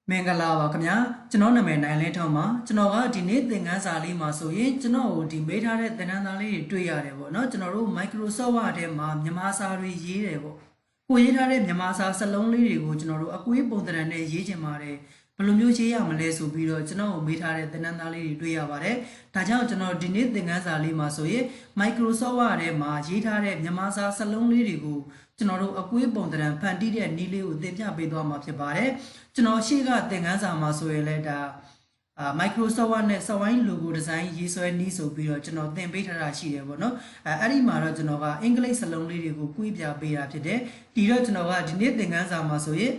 မင်္ဂလာပါခင်ဗျာကျွန်တော်နာမည်နိုင်လင်းထောင်းပါကျွန်တော်ကဒီနေ့သင်ခန်းစာလေးမှာဆိုရင်ကျွန်တော်ဒီမေးထားတဲ့သင်ခန်းစာလေးတွေတွေ့ရတယ်ပေါ့နော်ကျွန်တော်တို့ Microsoft Word ထဲမှာမြန်မာစာတွေရေးတယ်ပေါ့ကိုရေးထားတဲ့မြန်မာစာစလုံးလေးတွေကိုကျွန်တော်တို့အကွေးပုံသဏ္ဍာန်နဲ့ရေးချင်ပါတယ်ဘယ်လိုမျိုးရေးရမလဲဆိုပြီးတော့ကျွန်တော်မေးထားတဲ့သင်ခန်းစာလေးတွေတွေ့ရပါတယ်ဒါကြောင့်ကျွန်တော်ဒီနေ့သင်ခန်းစာလေးမှာဆိုရင် Microsoft Word ထဲမှာရေးထားတဲ့မြန်မာစာစလုံးလေးတွေကိုကျွန်တော်တို့အကွေးပုံသဏ္ဍာန်ဖန်တီးတဲ့နည်းလေးကိုသင်ပြပေးသွားမှာဖြစ်ပါတယ်ကျွန်တော်ရှေ့ကသင်ခန်းစာမှာဆိုရင်လည်းဒါMicrosoft Word နဲ့ Software Logo Design ရေးဆွဲနည်းဆိုပြီးတော့ကျွန်တော်သင်ပေးထားတာရှိတယ်ပေါ့နော်အဲ့ဒီမှာတော့ကျွန်တော်ကအင်္ဂလိပ်စလုံးလေးတွေကိုကွေးပြပေးတာဖြစ်တယ်ဒီတော့ကျွန်တော်ကဒီနေ့သင်ခန်းစာမှာဆိုရင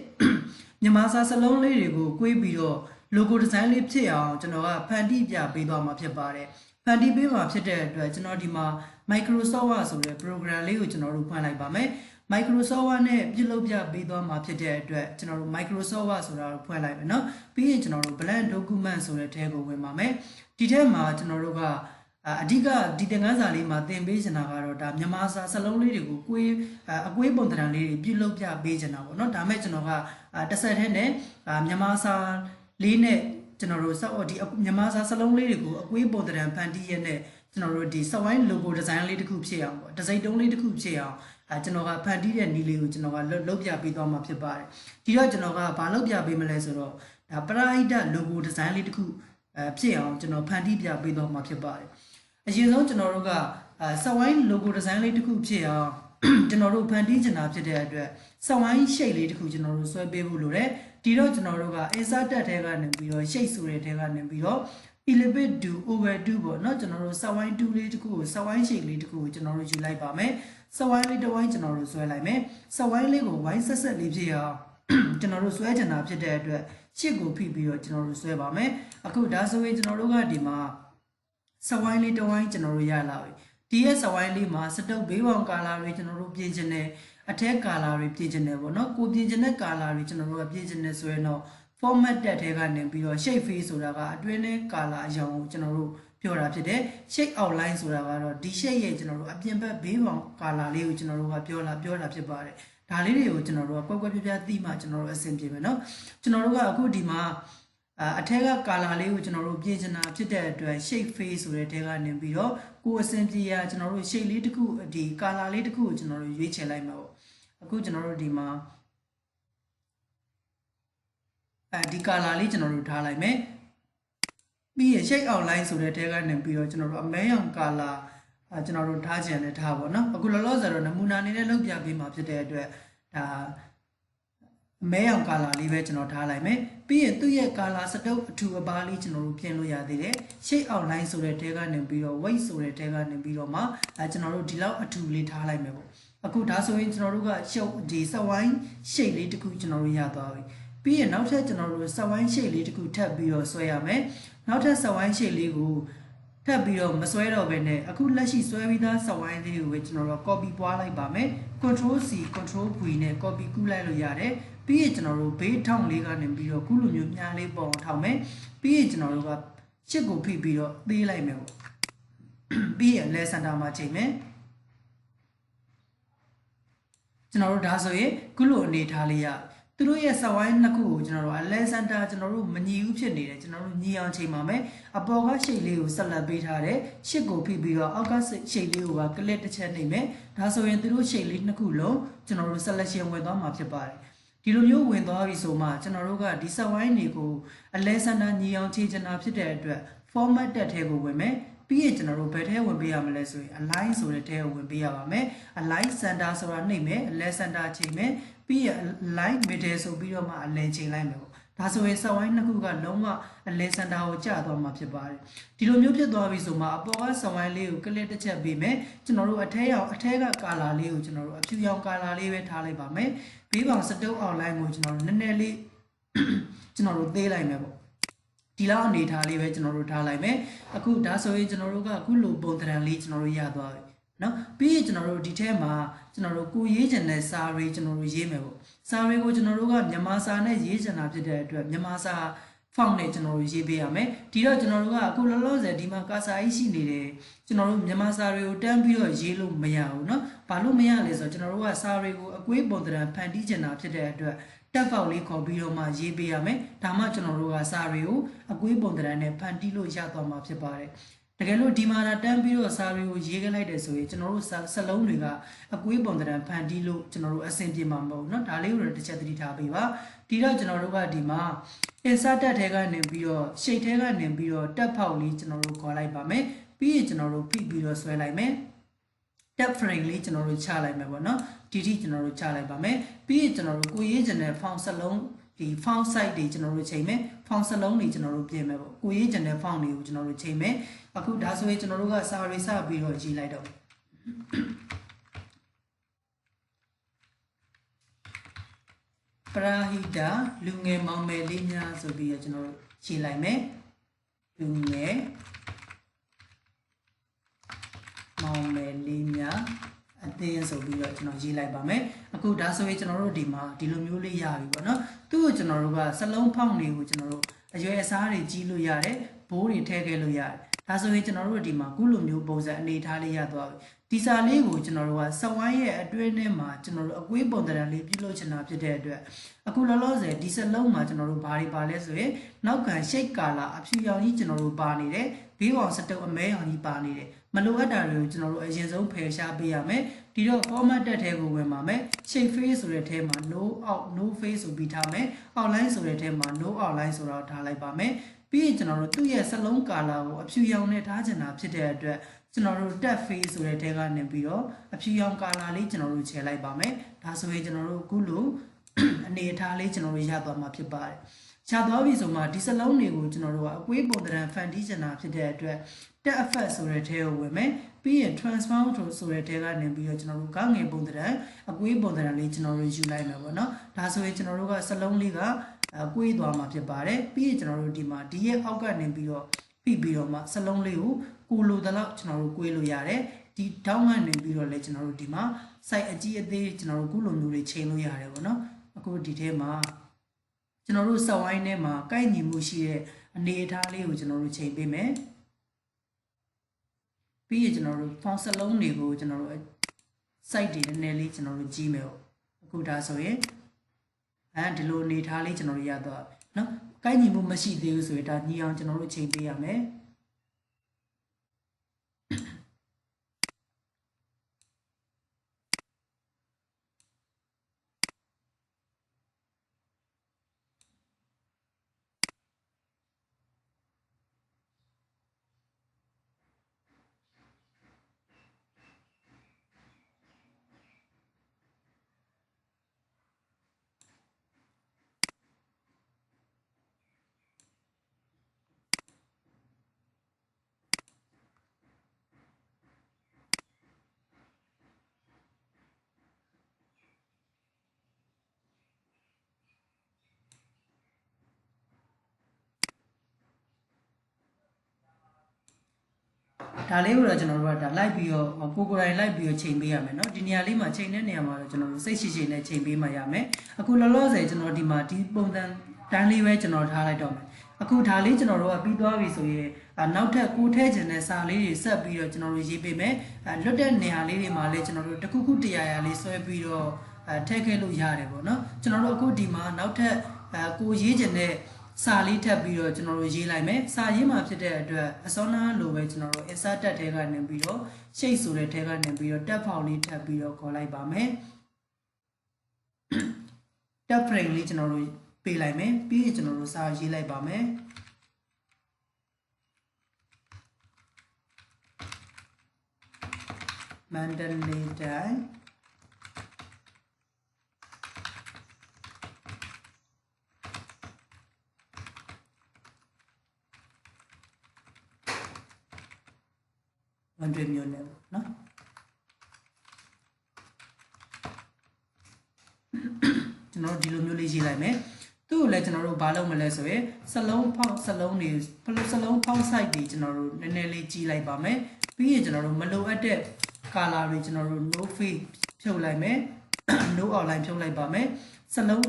်မြန်မာစာစလုံးလေးတွေကိုကွေးပြီးတော့ logo design လေးဖြစ်အောင်ကျွန်တော်ကဖန်တီးပြပေးသွားမှာဖြစ်ပါတယ်ဖန်တီးပေးမှာဖြစ်တဲ့အတွက်ကျွန်တော်ဒီမှာ Microsoft Word ဆိုတဲ့ program လေးကိုကျွန်တော်တို့ဖွင့်လိုက်ပါမယ် Microsoft Word နဲ့ပြုလုပ်ပြပေးသွားမှာဖြစ်တဲ့အတွက်ကျွန်တော်တို့ Microsoft Word ဆိုတာကိုဖွင့်လိုက်မယ်เนาะပြီးရင်ကျွန်တော်တို့ blank document ဆိုတဲ့ထဲကိုဝင်ပါမယ်ဒီထဲမှာကျွန်တော်တို့ကအဓိကဒီသင်ခန်းစာလေးမှာသင်ပေးချင်တာကတော့ဒါမြန်မာစာစလုံးလေးတွေကိုအကွေးပုံသဏ္ဍာန်လေးတွေပြုလုပ်ပြပေးချင်တာပေါ့เนาะဒါမဲ့ကျွန်တော်ကတစ်ဆက်တည်းနဲ့မြန်မာစာလေးနဲ့ကျွန်တော်တို့ဒီမြန်မာစာစလုံးလေးတွေကိုအကွေးပုံသဏ္ဍာန်ဖန်တီးရတဲ့ကျွန်တော်တို့ဒီ software logo design လေးတစ်ခုဖြစ်အောင်ပေါ့ဒီဇိုင်းတုံးလေးတစ်ခုဖြစ်အောင်ကျွန်တော်ကဖန်တီးတဲ့နည်းလေးကိုကျွန်တော်ကလုပ်ပြပေးသွားမှာဖြစ်ပါတယ်ဒီတော့ကျွန်တော်ကဘာလုပ်ပြပေးမလဲဆိုတော့ဒါပရိဒတ် logo design လေးတစ်ခုဖြစ်အောင်ကျွန်တော်ဖန်တီးပြပေးသွားမှာဖြစ်ပါတယ်အရင်ဆုံးကျွန်တော်တို့ကsoftware logo design လေးတစ်ခုဖြစ်အောင်ကျွန်တော်တို့ဖန်တီးချင်တာဖြစ်တဲ့အတွက် software shape လေးတစ်ခုကျွန်တော်တို့ဆွဲပေးဖို့လိုတယ်ဒီတော့ကျွန်တော်တို့က insert တက်ထဲကနေပြီးတော့ shape ဆိုတဲ့ထဲကနေပြီးတော့ elevate to overdo ပေါ့เนาะကျွန်တော်တို့ software tool လေးတစ်ခုကို software shape လေးတစ်ခုကိုကျွန်တော်တို့ယူလိုက်ပါမယ် software လေးတစ်ဝိုင်းကျွန်တော်တို့ဆွဲလိုက်မယ် software လေးကိုဝိုင်းဆက်လေးဖြစ်အောင်ကျွန်တော်တို့ဆွဲချင်တာဖြစ်တဲ့အတွက်ရှစ်ကိုဖိပြီးတော့ကျွန်တော်တို့ဆွဲပါမယ်အခုဒါဆိုရင်ကျွန်တော်တို့ကဒီမှာ software လေးတစ်ဝိုင်းကျွန်တော်တို့ရလာပြီဒီရဲ့ software လေးမှာစတုပ်ဘေးပေါင်ကာလာတွေကျွန်တော်တို့ပြင်ချင်တယ်အထက်ကာလာတွေပြင်ချင်တယ်ပေါ့เนาะကိုပြင်ချင်တဲ့ကာလာတွေကျွန်တော်တို့ကပြင်ချင်တယ်ဆိုရင်တော့ format တက်ထဲကနေပြီးတော့ shape face ဆိုတာကအတွင်းနဲ့ကာလာအရောင်ကိုကျွန်တော်တို့ပြောတာဖြစ်တယ် shape outline ဆိုတာကတော့ဒီ shape ရဲ့ကျွန်တော်တို့အပြင်ဘက်ဘေးပေါင်ကာလာလေးကိုကျွန်တော်တို့ကပြောတာဖြစ်ပါတယ်ဒါလေးတွေကိုကျွန်တော်တို့ကကွက်ပြသိမှကျွန်တော်တို့အဆင်ပြေမယ်เนาะကျွန်တော်တို့ကအခုဒီမှာအထက်ကကာလာလေးကိုကျွန်တော်တို့ပြင်ချင်တာဖြစ်တဲ့အတွက် shape face ဆိုတဲ့ထဲကနေပြီးတော့ကိုယ်အဆင်ပြေရကျွန်တော်တို့ shape လေးတစ်ခုဒီကာလာလေးတစ်ခုကိုကျွန်တော်တို့ရွေးချယ်လိုက်မှာပေါ့အခုကျွန်တော်တို့ဒီမှာဒီကာလာလေးကျွန်တော်တို့ထားလိုက်မယ်ပြီးရင် shape outline ဆိုတဲ့ထဲကနေပြီးတော့ကျွန်တော်တို့အမဲရောင်ကာလာကျွန်တော်တို့ထားချင်တယ်ထားပါတော့အခုလောလောဆယ်တော့နမူနာအနေနဲ့လုပ်ပြပေးမှာဖြစ်တဲ့အတွက်ဒါအမဲရောင်ကာလာလေးပဲကျွန်တော်ထားလိုက်မယ်ပြီးရင်သူ့ရဲ့ကာလာစတုပ်အထူအပါးလေးကျွန်တော်တို့ပြင်လို့ရသေးတယ် shape outline ဆိုတဲ့ထဲကနေပြီးတော့ weight ဆိုတဲ့ထဲကနေပြီးတော့မှကျွန်တော်တို့ဒီလောက်အထူလေးထားလိုက်မယ်ပေါ့အခုဒါဆိုရင်ကျွန်တော်တို့ကရှုပ်ဒီစဝိုင်း shape လေးတစ်ခုကျွန်တော်တို့ရသွားပြီပြီးရင်နောက်ထပ်ကျွန်တော်တို့စဝိုင်း shape လေးတစ်ခုထပ်ပြီးတော့ဆွဲရမယ်နောက်ထပ်စဝိုင်း shape လေးကိုထပ်ပြီးတော့မဆွဲတော့ဘဲနဲ့အခုလက်ရှိဆွဲပြီးသားစဝိုင်းလေးကိုပဲကျွန်တော်တို့ copy ပွားလိုက်ပါမယ် control C control V နဲ့ copy ကူးလိုက်လို့ရတယ်ပြီးရင်ကျွန်တော်တို့ဘေးထောင်လေးကနေပြီးတော့ခုလိုမျိုးမြားလေးပေါ်အောင်ထောင်မယ်ပြီးရင်ကျွန်တော်တို့ကချစ်ကိုဖိပြီးတော့သေးလိုက်မယ်ပေါ့ပြီးရင် left center မှာချိန်မယ်ကျွန်တော်တို့ဒါဆိုရင်ခုလိုအနေထားလေးရသူတို့ရဲ့ software နှစ်ခုကိုကျွန်တော်တို့ left center ကျွန်တော်တို့မညီဘူးဖြစ်နေတယ်ကျွန်တော်တို့ညီအောင်ချိန်ပါမယ်အပေါ်က shape လေးကိုဆက်လက်ပေးထားတယ်ရှစ်ကိုဖိပြီးတော့အောက်က shape လေးကိုက click တစ်ချက်နှိပ်မယ်ဒါဆိုရင်သူတို့ shape လေးနှစ်ခုလုံးကျွန်တော်တို့ selection ဝင်သွားမှာဖြစ်ပါတယ်ဒီလိုမျိုးဝင်သွားပြီဆိုမှကျွန်တော်တို့ကဒီ software တွေကိုအလဲစန္ဒညီအောင်ခြေချင်တာဖြစ်တဲ့အတွက် format တက်ထဲကိုဝင်မယ်ပြီးရင်ကျွန်တော်တို့ဘယ်ထဲဝင်ပေးရမလဲဆိုရင် align ဆိုတဲ့ထဲကိုဝင်ပေးရပါမယ် align center ဆိုတာနှိပ်မယ်အလဲ center ချိန်မယ်ပြီးရင် align middle ဆိုပြီးတော့မှအလဲချိန်လိုက်မယ်ပေါ့ဒါဆိုရင် software နှစ်ခုကလုံးဝအလဲ center ကိုကျသွားမှာဖြစ်ပါတယ်ဒီလိုမျိုးဖြစ်သွားပြီဆိုမှအပေါ်က software လေးကို click တစ်ချက်ပေးမယ်ကျွန်တော်တို့အထဲကကာလာလေးကိုကျွန်တော်တို့အဖြူရောင်ကာလာလေးပဲထားလိုက်ပါမယ်ဘေးပေါင်စတုပ် outline ကိုကျွန်တော်တို့နည်းနည်းလေးကျွန်တော်တို့သေးလိုက်မယ်ပေါ့ဒီလောက်အနေထားလေးပဲကျွန်တော်တို့ထားလိုက်မယ်အခုဒါဆိုရင်ကျွန်တော်တို့ကအခုလိုပုံသဏ္ဍာန်လေးကျွန်တော်တို့ရသွားပြီเนาะပြီးရင်ကျွန်တော်တို့ဒီထဲမှာကျွန်တော်တို့ကိုရေးချင်တဲ့စာတွေကျွန်တော်တို့ရေးမယ်ပေါ့စာတွေကိုကျွန်တော်တို့ကမြန်မာစာနဲ့ရေးချင်တာဖြစ်တဲ့အတွက်မြန်မာစာ font နဲ့ကျွန်တော်တို့ရေးပေးရမယ်ဒီတော့ကျွန်တော်တို့ကအခုလောလောဆယ်ဒီမှာကာစာကြီးရှိနေတယ်ကျွန်တော်တို့မြန်မာစာတွေကိုတန်းပြီးတော့ရေးလို့မရဘူးเนาะဘာလို့မရလဲဆိုတော့ကျွန်တော်တို့ကစာတွေကိုအကွေးပုံသဏ္ဍာန်ဖန်တီးချင်တာဖြစ်တဲ့အတွက်တက်ဖောက်လေးခေါ်ပြီးတော့မှရေးပေးရမယ်ဒါမှကျွန်တော်တို့ကစာတွေကိုအကွေးပုံသဏ္ဍာန်နဲ့ဖန်တီးလို့ရသွားမှာဖြစ်ပါတယ်တကယ်လို့ဒီမှာတန်းပြီးတော့စာတွေကိုရေးခဲ့လိုက်တယ်ဆိုရင်ကျွန်တော်တို့စလုံးတွေကအကွေးပုံသဏ္ဍာန်ဖန်တီးလို့ကျွန်တော်တို့အဆင်ပြေမှာမဟုတ်เนาะဒါလေးကိုတစ်ချက်သတိထားပေးပါဒီတော့ကျွန်တော်တို့ကဒီမှာ insert တက်ထဲကနေပြီးတော့ shape ထဲကနေပြီးတော့တက်ဖောက်လေးကျွန်တော်တို့ခေါ်လိုက်ပါမယ်ပြီးရင်ကျွန်တော်တို့ဖိပြီးတော့ဆွဲလိုက်မယ် tab frame လေးကျွန်တော်တို့ချလိုက်မယ်ပေါ့နော်ဒီထိကျွန်တော်တို့ချလိုက်ပါမယ်ပြီးရင်ကျွန်တော်တို့ကိုရေးချင်တဲ့ font စလုံးဒီ font size တွေကျွန်တော်တို့ချိန်မယ် font စလုံးတွေကျွန်တော်တို့ပြင်မယ်ပေါ့ကိုရေးချင်တဲ့ font တွေကိုကျွန်တော်တို့ချိန်မယ်အခုဒါဆိုရင်ကျွန်တော်တို့ကစာရေးစပြီးတော့ရေးလိုက်တော့ပရာဟိတလူငယ်မောင်မယ်လေးများဆိုပြီးတော့ကျွန်တော်တို့ရေးလိုက်မယ်လူငယ်မောင်မယ်လေးများအသင်းဆိုပြီးတော့ကျွန်တော်ရေးလိုက်ပါမယ်အခုဒါဆိုရင်ကျွန်တော်တို့ဒီမှာဒီလိုမျိုးလေးရပြီပေါ့နော်သူ့ကိုကျွန်တော်တို့ကစလုံးဖောက်တွေကိုကျွန်တော်တို့အရွယ်အစားတွေကြီးလို့ရတယ်ဘိုးတွေထည့်ခဲ့လို့ရတယ်ဒါဆိုရင်ကျွန်တော်တို့ဒီမှာခုလိုမျိုးပုံစံအနေထားလေးရသွားပြီဒီစာလေးကိုကျွန်တော်တို့ကစဝိုင်းရဲ့အတွင်းထဲမှာကျွန်တော်တို့အကွေးပုံသဏ္ဍာန်လေးပြုလုပ်ချင်တာဖြစ်တဲ့အတွက်အခုလောလောဆယ်ဒီစလုံးမှာကျွန်တော်တို့ဘာတွေပါလဲဆိုရင်နောက်ခံရှိတ်ကာလာအဖြူရောင်ကြီးကျွန်တော်တို့ပါနေတယ်ဘေးကောင်စတုပ်အမဲရောင်ကြီးပါနေတယ်မလိုအပ်တာတွေကိုကျွန်တော်တို့အရင်ဆုံးဖယ်ရှားပေးရမယ်ဒီတော့ format တက်ထဲကိုဝင်ပါမယ် shape face ဆိုတဲ့ထဲမှာ no out no face ဆိုပြီးထားမယ် outline ဆိုတဲ့ထဲမှာ no outline ဆိုတော့ထားလိုက်ပါမယ်ပြီးရင်ကျွန်တော်တို့သူ့ရဲ့စလုံးကာလာကိုအဖြူရောင်နဲ့ထားချင်တာဖြစ်တဲ့အတွက်ကျွန်တော်တို့ tab face ဆိုတဲ့ထဲကနေပြီးတော့အဖြူရောင်ကာလာလေးကျွန်တော်တို့ခြယ်လိုက်ပါမယ်ဒါဆိုရင်ကျွန်တော်တို့အခုလိုအနေအထားလေးကျွန်တော်တို့ရသွားမှာဖြစ်ပါတယ်ခြားသွားပြီဆိုမှဒီစလုံးတွေကိုကျွန်တော်တို့ကအကွေးပုံသဏ္ဍာန်ဖန်တီးချင်တာဖြစ်တဲ့အတွက် tab effect ဆိုတဲ့ထဲကိုဝင်မယ်ပြီးရင် transform ဆိုတဲ့ထဲကနေပြီးတော့ကျွန်တော်တို့ကငယ်ပုံသဏ္ဍာန်အကွေးပုံသဏ္ဍာန်လေးကျွန်တော်တို့ယူလိုက်မယ်ပေါ့နော်ဒါဆိုရင်ကျွန်တော်တို့ကစလုံးလေးကအကွေးသွားမှာဖြစ်ပါတယ်ပြီးရင်ကျွန်တော်တို့ဒီမှာဒီရဲ့အောက်ကနေပြီးတော့ပြီးပြီးတော့မှစလုံးလေးကိုကိုလိုတလောက်ကျွန်တော်တို့ကွေးလို့ရတယ်ဒီတောင်းကနေပြီးတော့လည်းကျွန်တော်တို့ဒီမှာ site အကြီးအသေးကျွန်တော်တို့ခုလိုမျိုးတွေချိန်လို့ရတယ်ပေါ့နော်အခုဒီထဲမှာကျွန်တော်တို့စက်ဝိုင်းထဲမှာကိုက်ညီမှုရှိတဲ့အနေအထားလေးကိုကျွန်တော်တို့ချိန်ပေးမယ်ပြီးရင်ကျွန်တော်တို့ font စလုံးတွေကိုကျွန်တော်တို့ site တွေနည်းနည်းလေးကျွန်တော်တို့ကြီးမယ်ပေါ့အခုဒါဆိုရင်ဒီလိုအနေထားလေးကျွန်တော်တို့ရတော့เนาะကိုက်ညီမှုမရှိသေးဘူးဆိုရင်ဒါညီအောင်ကျွန်တော်တို့ချိန်ပေးရမယ်ဒါလေးကိုတော့ကျွန်တော်တို့ကဒါလိုက်ပြီးတော့ကိုယ်တိုင်လိုက်ပြီးတော့ချိန်ပေးရမယ်เนาะဒီနေရာလေးမှာချိန်တဲ့နေရာမှာတော့ကျွန်တော်တို့စိတ်ရှိရှိနဲ့ချိန်ပေးမှရမယ်အခုလောလောဆယ်ကျွန်တော်ဒီမှာဒီပုံစံတန်းလေးပဲကျွန်တော်ထားလိုက်တော့မယ်အခုဒါလေးကျွန်တော်တို့ကပြီးသွားပြီဆိုရင်နောက်ထပ်ကိုထဲချင်တဲ့စာလေးတွေဆက်ပြီးတော့ကျွန်တော်တို့ရေးပေးမယ်လွတ်တဲ့နေရာလေးတွေမှာလည်းကျွန်တော်တို့တစ်ခုခုတရာရာလေးဆွဲပြီးတော့ထည့်ခဲ့လို့ရတယ်ပေါ့เนาะကျွန်တော်တို့အခုဒီမှာနောက်ထပ်ကိုရေးချင်တဲ့စာလေးထပ်ပြီးတော့ကျွန်တော်တို့ရေးလိုက်မယ်စာရေးမှာဖြစ်တဲ့အတွက်အစောနာလိုပဲကျွန်တော်တို့ insert တက်ထဲကနေပြီးတော့ shape ဆိုတဲ့ထဲကနေပြီးတော့ tab font လေးထပ်ပြီးတော့ခေါ်လိုက်ပါမယ် tab frame လေးကျွန်တော်တို့ပေးလိုက်မယ်ပြီးရင်ကျွန်တော်တို့စာရေးလိုက်ပါမယ်မန္တလေးတိုင်းဝန်တွေမျိုးနဲ့ပေါ့နော်ကျွန်တော်ဒီလိုမျိုးလေးရေးလိုက်မယ်သူ့ကိုလည်းကျွန်တော်တို့ဘာလုပ်မလဲဆိုရင်စလုံးဖောက်စလုံးတွေစလုံးဖောက် site တွေကျွန်တော်တို့နည်းနည်းလေးကြီးလိုက်ပါမယ်ပြီးရင်ကျွန်တော်တို့မလိုအပ်တဲ့ color တွေကျွန်တော်တို့ no face ဖြုတ်လိုက်မယ် no outline ဖြုတ်လိုက်ပါမယ်စလုံး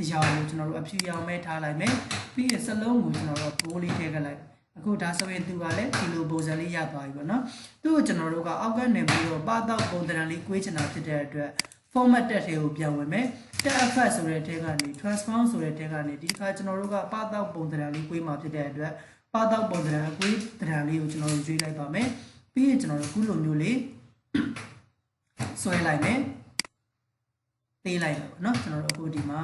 အရာကိုကျွန်တော်တို့အဖြူရောင်မဲထားလိုက်မယ်ပြီးရင်စလုံးကိုကျွန်တော်တို့ဘိုးလေးထည့်ခဲ့လိုက်အခုဒါဆိုရင်သူကလည်းဒီလိုပုံစံလေးရသွားပြီပေါ့နော်သူ့ကိုကျွန်တော်တို့ကအောက်ကနေပြီးတော့ပါတော့ပုံသဏ္ဍာန်လေးကွေးချင်တာဖြစ်တဲ့အတွက် format တက်ထဲကိုပြန်ဝင်မယ် tab effect ဆိုတဲ့ထဲကနေ transform ဆိုတဲ့ထဲကနေဒီခါကျွန်တော်တို့ကပါတော့ပုံသဏ္ဍာန်လေးကွေးမှာဖြစ်တဲ့အတွက်ပါတော့ပုံသဏ္ဍာန်ကွေးသဏ္ဍာန်လေးကိုကျွန်တော်တို့ရွေးလိုက်ပါမယ်ပြီးရင်ကျွန်တော်တို့ခုလိုမျိုးလေးဆွဲလိုက်မယ်ပေးလိုက်ပါเนาะကျွန်တော်တို့အခုဒီမှာ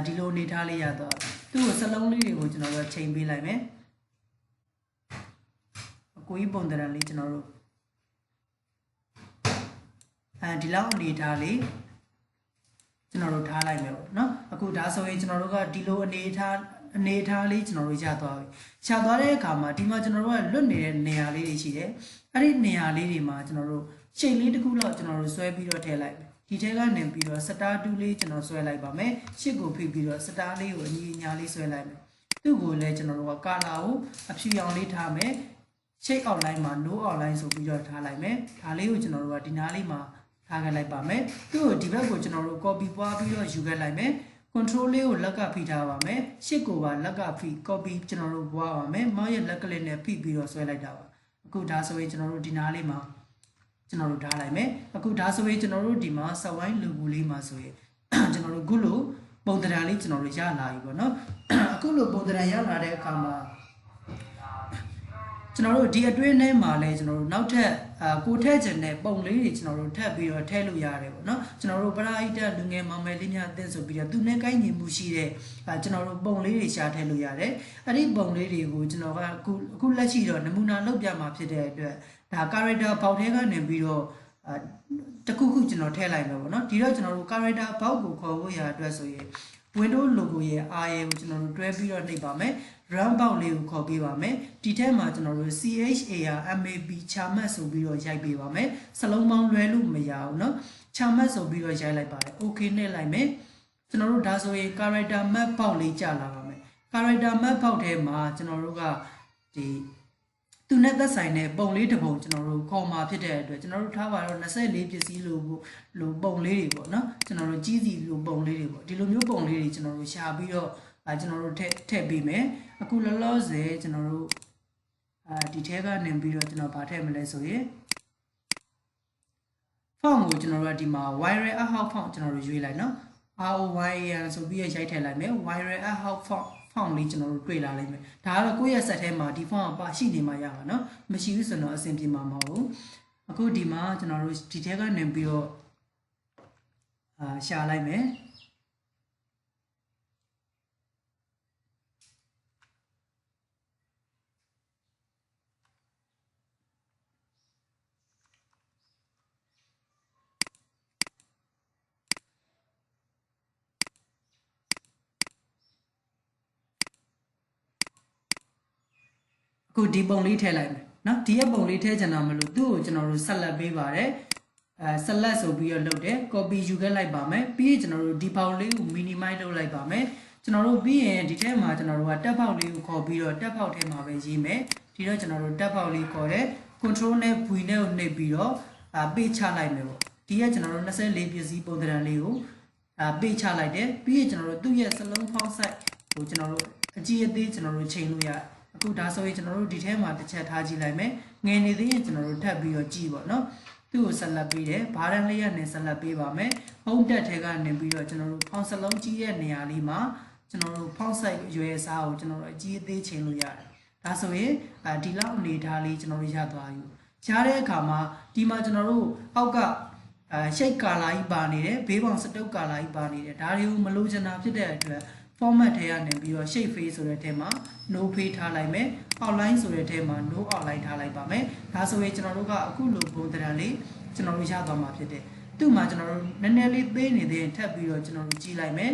ဒီလိုနေထားလေးရတော့သူ့ကိုစလုံးလေးတွေကိုကျွန်တော်တို့ချိန်ပေးလိုက်မယ်အကိုကြီးပုံသဏ္ဍာန်လေးကျွန်တော်တို့ဒီလောက်အနေထားလေးကျွန်တော်တို့ထားလိုက်မယ်ပေါ့เนาะအခုဒါဆိုရင်ကျွန်တော်တို့ကဒီလိုအနေထားလေးကျွန်တော်တို့ရသွားပြီရသွားတဲ့အခါမှာဒီမှာကျွန်တော်တို့ကလွတ်နေတဲ့နေရာလေးတွေရှိတယ်အဲ့ဒီနေရာလေးတွေမှာကျွန်တော်တို့ရှိန်လေးတစ်ခုလောက်ကျွန်တော်တို့ဆွဲပြီးတော့ထည့်လိုက်မယ်ဒီထဲကနေပြီးတော့စတာတူးလေးကျွန်တော်ဆွဲလိုက်ပါမယ်ရှစ်ကိုဖိပြီးတော့စတာလေးကိုအညီအညာလေးဆွဲလိုက်မယ်သူ့ကိုလည်းကျွန်တော်တို့ကကာလာကိုအဖြူရောင်လေးထားမယ်ရှိတ်အောက်လိုင်းမှာ no outline ဆိုပြီးတော့ထားလိုက်မယ်ဒါလေးကိုကျွန်တော်တို့ကဒီနားလေးမှာထားခဲ့လိုက်ပါမယ်သူ့ကိုဒီဘက်ကိုကျွန်တော်တို့ copy ပွားပြီးတော့ယူခဲ့လိုက်မယ် control လေးကိုလက်ကဖိထားပါမယ်ရှစ်ကိုပါလက်ကဖိ copy ကျွန်တော်တို့ပွားပါမယ်မောင်ရဲ့လက်ကလေးနဲ့ဖိပြီးတော့ဆွဲလိုက်တာပါအခုဒါဆိုရင်ကျွန်တော်တို့ဒီနားလေးမှာကျွန်တော်တို့ထားလိုက်မယ်အခုဒါဆိုရင်ကျွန်တော်တို့ဒီမှာစဝိုင်း logo လေးမှာဆိုရင်ကျွန်တော်တို့ခုလိုပုံသဏ္ဍာန်လေးကျွန်တော်တို့ရလာပြီပေါ့နော်အခုလိုပုံသဏ္ဍာန်ရလာတဲ့အခါမှာကျွန်တော်တို့ဒီအတွင်းထဲမှာလဲကျွန်တော်တို့နောက်ထပ်ကိုထည့်ခြင်းနဲ့ပုံလေးတွေကျွန်တော်တို့ထပ်ပြီးတော့ထည့်လို့ရတယ်ပေါ့နော်ကျွန်တော်တို့ပရာဟိတလူငယ်မောင်မယ်လေးများအသင်းဆိုပြီးတော့သူနဲ့ကိုင်းညီမှုရှိတဲ့ကျွန်တော်တို့ပုံလေးတွေရှာထည့်လို့ရတယ်အဲ့ဒီပုံလေးတွေကိုကျွန်တော်ကအခုလက်ရှိတော့နမူနာလုပ်ပြမှာဖြစ်တဲ့အတွက်ဒါ character ဘောက်ထဲကနေပြီးတော့တခုခုကျွန်တော်ထည့်လိုက်မယ်ပေါ့နော်ဒီတော့ကျွန်တော်တို့ character ဘောက်ကိုခေါ်ဖို့ရအတွက်ဆိုရင် Windows logo ရဲ့ R ရဲ့ကိုကျွန်တော်တို့တွဲပြီးတော့နှိပ်ပါမယ် run ဘောက်လေးကိုခေါ်ပေးပါမယ်ဒီထဲမှာကျွန်တော်တို့ CHARMAP ချာမတ်ဆိုပြီးတော့ရိုက်ပေးပါမယ်စလုံးပေါင်းလွဲလို့မရဘူးเนาะချာမတ်ဆိုပြီးတော့ရိုက်လိုက်ပါတယ် okay နဲ့လိုက်မယ်ကျွန်တော်တို့ဒါဆိုရင် character map ဘောက်လေးကြာလာပါမယ် character map ဘောက်ထဲမှာကျွန်တော်တို့ကဒီသူနဲ့သက်ဆိုင်တဲ့ပုံလေးတစ်ပုံကျွန်တော်တို့ခေါ်มาဖြစ်တဲ့အတွက်ကျွန်တော်တို့ထားပါတော့24ပစ္စည်းလိုပုံလေးတွေပေါ့နော်ကျွန်တော်တို့ကြီးစီလိုပုံလေးတွေပေါ့ဒီလိုမျိုးပုံလေးတွေကျွန်တော်တို့ရှာပြီးတော့ကျွန်တော်တို့ထည့်ပေးမယ်အခုလောလောဆယ်ကျွန်တော်တို့ဒီထဲကနေပြီးတော့ကျွန်တော်ဗာထည့်မလဲဆိုရင် font ကိုကျွန်တော်တို့ဒီမှာ viral out font ကျွန်တော်တို့ရွေးလိုက်နော် ROYAN ဆိုပြီးရိုက်ထည့်လိုက်မယ် viral out font လေးကျွန်တော်တို့တွေ့လာလိမ့်မယ်ဒါကတော့ကိုယ့်ရဲ့ set ထဲမှာဒီ font ပါရှိနေမှရပါเนาะမရှိဘူးဆိုတော့အဆင်ပြေမှာမဟုတ်ဘူးအခုဒီမှာကျွန်တော်တို့ဒီထဲကနေပြီးတော့ရှာလိုက်မယ်အခုဒီပုံလေးထည့်လိုက်မယ်เนาะဒီရဲ့ပုံလေးထည့်ချင်တာမလို့သူ့ကိုကျွန်တော်တို့ဆက်လက်ပေးပါတယ်select ဆိုပြီးတော့လုပ်တယ် copy ယူခဲ့လိုက်ပါမယ်ပြီးရင်ကျွန်တော်တို့ဒီပေါက်လေးကို minimize လုပ်လိုက်ပါမယ်ကျွန်တော်တို့ပြီးရင်ဒီထဲမှာကျွန်တော်တို့ကတက်ပေါက်လေးကိုခေါ်ပြီးတော့တက်ပေါက်ထဲမှာပဲရေးမယ်ဒီတော့ကျွန်တော်တို့တက်ပေါက်လေးခေါ်တယ် control နဲ့ V နဲ့ကိုနှိပ်ပြီးတော့ပေးချလိုက်မယ်ပေါ့ဒီကကျွန်တော်တို့24ပစ္စည်းပုံသဏ္ဍာန်လေးကိုပေးချလိုက်တယ်ပြီးရင်ကျွန်တော်တို့သူ့ရဲ့စလုံး font size ကိုကျွန်တော်တို့အကြီးအသေးကျွန်တော်တို့ချိန်လို့ရအခုဒါဆိုရင်ကျွန်တော်တို့ဒီထဲမှာတစ်ချက်ထားကြည့်လိုက်မယ်ငယ်နေသေးရင်ကျွန်တော်တို့ထပ်ပြီးတော့ကြည့်ပါเนาะသူ့ကိုဆက်လက်ပေးတယ်ဘာရန်လေးရနဲ့ဆက်လက်ပေးပါမယ်ဖုံးတက်ထဲကနေပြီးတော့ကျွန်တော်တို့ဖောင်စလုံးကြီးရဲ့နေရာလေးမှာကျွန်တော်တို့ဖောင်ဆိုင်ရွယ်စားကိုကျွန်တော်တို့အကြီးအသေးချိန်လို့ရတယ်ဒါဆိုရင်ဒီလောက်အနေထားလေးကျွန်တော်တို့ရသွားပြီရတဲ့အခါမှာဒီမှာကျွန်တော်တို့အောက်ကရှိတ်ကာလာကြီးပါနေတယ်ဘေးပေါင်စတုပ်ကာလာကြီးပါနေတယ်ဒါတွေကိုမလိုချင်တာဖြစ်တဲ့အတွက် format ထဲကနေပြီးတော့ shape face ဆိုတဲ့ထဲမှာ no face ထားလိုက်မယ် outline ဆိုတဲ့ထဲမှာ no outline ထားလိုက်ပါမယ်ဒါဆိုရင်ကျွန်တော်တို့ကအခုလိုပုံသဏ္ဍာန်လေးကျွန်တော်တို့ရသွားမှာဖြစ်တယ်သူ့မှာကျွန်တော်တို့နည်းနည်းလေးသေးနေတဲ့ထပ်ပြီးတော့ကျွန်တော်တို့ကြည့်လိုက်မယ်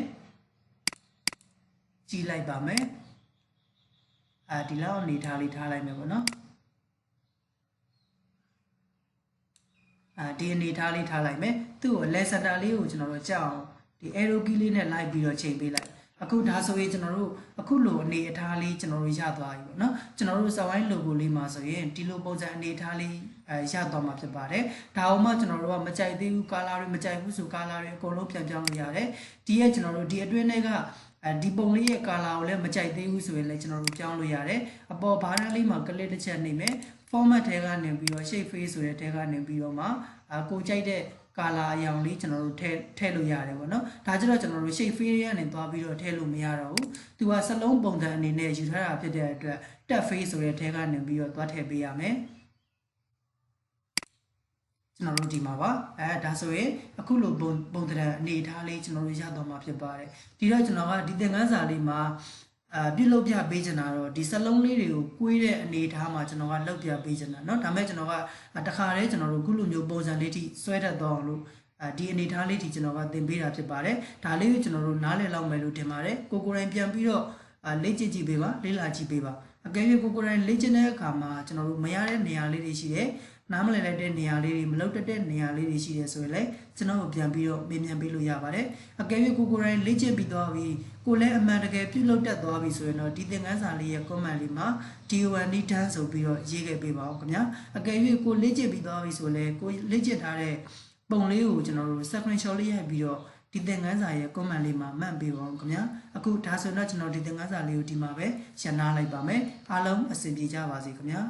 ကြည့်လိုက်ပါမယ်ဒီလောက်အနေထားလေးထားလိုက်မယ်ပေါ့နော်ဒီအနေထားလေးထားလိုက်မယ်သူ့ကို lesson လေးကိုကျွန်တော်တို့ကြောက်အောင်ဒီ arrow key လေးနဲ့လိုက်ပြီးတော့ချိန်ပေးလိုက်အခုဒါဆိုရင်ကျွန်တော်တို့အခုလိုအနေအထားလေးကျွန်တော်တို့ရသွားပြီပေါ့နော်ကျွန်တော်တို့စဝိုင်း logo လေးမှာဆိုရင်ဒီလိုပုံစံအနေအထားလေး ရတော့မှာဖြစ်ပါတယ်ဒါအောင်မှကျွန်တော်တို့ကမကြိုက်သေးဘူးကာလာတွေမကြိုက်ဘူးဆိုကာလာတွေအကုန်လုံးပြန်ပြောင်းလို့ရတယ်ဒီရဲ့ကျွန်တော်တို့ဒီအတွင်းတွေကဒီပုံလေးရဲ့ကာလာကိုလည်းမကြိုက်သေးဘူးဆိုရင်လည်းကျွန်တော်တို့ပြောင်းလို့ရတယ်အပေါ်ဘားတန်းလေးမှာကလစ်တစ်ချက်နေမယ် format ထဲကနေပြီးတော့ shape face ဆိုတဲ့ထဲကနေပြီးတော့မှကိုကြိုက်တဲ့ကာလာအရောင်လေးကျွန်တော်တို့ထည့်လို့ရတယ်ပေါ့နော်ဒါကြတော့ကျွန်တော်တို့ shape face ကနေသွားပြီးတော့ထည့်လို့မရတော့ဘူးသူကစလုံးပုံစံအနေနဲ့ယူထားတာဖြစ်တဲ့အတွက် tab face ဆိုတဲ့ထဲကနေပြီးတော့သွားထည့်ပေးရမယ်ကျွန်တော်တို့ဒီမှာပါဒါဆိုရင်အခုလိုပုံသဏ္ဍာန်အနေထားလေးကျွန်တော်တို့ရတော့မှာဖြစ်ပါတယ်ဒီတော့ကျွန်တော်ကဒီသင်ခန်းစာလေးမှာပြုလုပ်ပြပေးချင်တာတော့ဒီစလုံးလေးတွေကိုကွေးတဲ့အနေထားမှာကျွန်တော်ကလောက်ပြပေးချင်တာเนาะဒါမဲ့ကျွန်တော်ကတခါတည်းကျွန်တော်တို့ခုလိုမျိုးပုံစံလေးထိဆွဲတတ်သွားအောင်လို့ဒီအနေထားလေးထိကျွန်တော်ကသင်ပေးတာဖြစ်ပါတယ်ဒါလေးကိုကျွန်တော်တို့နားလည်လောက်မယ်လို့ထင်ပါတယ်ကိုကိုယ်တိုင်ပြန်ပြီးတော့လေ့ကျင့်ကြည့်ပေးပါလေ့လာကြည့်ပေးပါအကယ်၍ကိုကိုယ်တိုင်လေ့ကျင့်တဲ့အခါမှာကျွန်တော်တို့မရတဲ့နေရာလေးတွေရှိတယ်နားမလည်လိုက်တဲ့နေရာလေးတွေမလောက်တဲ့နေရာလေးတွေရှိတယ်ဆိုရင်လည်းကျွန်တော်တို့ပြန်ပြီးတော့မေးမြန်းပေးလို့ရပါတယ်အကယ်၍ကိုကိုယ်တိုင်လေ့ကျင့်ပြီးသွားပြီကိုလည်းအမှန်တကယ်ပြုလုပ်တတ်သွားပြီဆိုရင်တော့ဒီသင်ခန်းစာလေးရဲ့ comment လေးမှာ DON done ဆိုပြီးတော့ရေးခဲ့ပေးပါဦးခင်ဗျာအကယ်၍ကိုလေ့ကျင့်ပြီးသွားပြီဆိုလည်းကိုလေ့ကျင့်ထားတဲ့ပုံလေးကိုကျွန်တော်တို့ screenshot လေးရိုက်ပြီးတော့ဒီသင်ခန်းစာရဲ့ comment လေးမှာမှတ်ပေးပါဦးခင်ဗျာအခုဒါဆိုတော့ကျွန်တော်ဒီသင်ခန်းစာလေးကိုဒီမှာပဲရှင်းနာလိုက်ပါမယ်အားလုံးအဆင်ပြေကြပါစေခင်ဗျာ